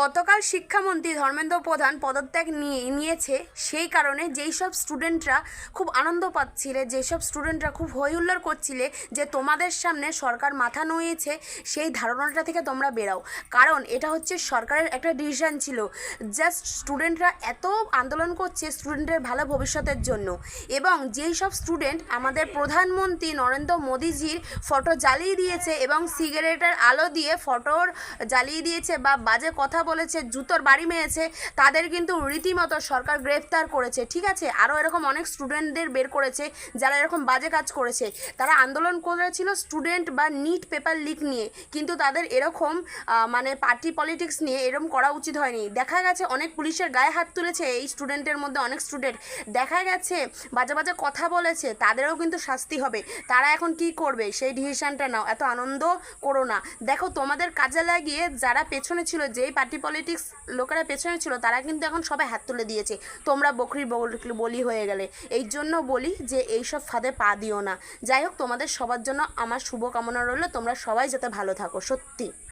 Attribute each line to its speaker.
Speaker 1: গতকাল শিক্ষামন্ত্রী ধর্মেন্দ্র প্রধান পদত্যাগ নিয়েছে সেই কারণে যেই সব স্টুডেন্টরা খুব আনন্দ পাচ্ছিলে, যেসব স্টুডেন্টরা খুব হই হুল্লোড় করছিলে যে তোমাদের সামনে সরকার মাথা নুইয়েছে, সেই ধারণাটা থেকে তোমরা বেরাও। কারণ এটা হচ্ছে সরকারের একটা ডিসিশন ছিল। জাস্ট স্টুডেন্টরা এত আন্দোলন করছে স্টুডেন্টের ভালো ভবিষ্যতের জন্য, এবং যেই সব স্টুডেন্ট আমাদের প্রধানমন্ত্রী নরেন্দ্র মোদীজির ফটো জ্বালিয়ে দিয়েছে এবং সিগারেটের আলো দিয়ে ফটোর জ্বালিয়ে দিয়েছে বা বাজে কথা বলেছে, জুতোর বাড়ি মেরেছে, তাদের কিন্তু রীতিমতো সরকার গ্রেফতার করেছে। ঠিক আছে, আরও এরকম অনেক স্টুডেন্টদের বের করেছে যারা এরকম বাজে কাজ করেছে। তারা আন্দোলন করেছিল স্টুডেন্ট বা নিট পেপার লিক নিয়ে, কিন্তু তাদের এরকম মানে পার্টি পলিটিক্স নিয়ে এরকম করা উচিত হয়নি। দেখা গেছে অনেক পুলিশের গায়ে হাত তুলেছে এই স্টুডেন্টের মধ্যে, অনেক স্টুডেন্ট দেখা গেছে বাজে বাজে কথা বলেছে, তাদেরও কিন্তু শাস্তি হবে। তারা এখন কি করবে সেই ডিসিশনটা নাও, এত আনন্দ করো না। দেখো তোমাদের কাজে লাগিয়ে যারা পেছনে ছিল, যেই পার্টি পলিটিক্স লোকেরা পেছনে ছিল, তারা কিন্তু এখন সবাই হাত তুলে দিয়েছে, তোমরা বকরির বলি হয়ে গেলে। এই জন্য বলি যে এইসব ফাঁদে পা দিও না। যাই হোক, তোমাদের সবার জন্য আমার শুভকামনা রইল, তোমরা সবাই যাতে ভালো থাকো। সত্যি।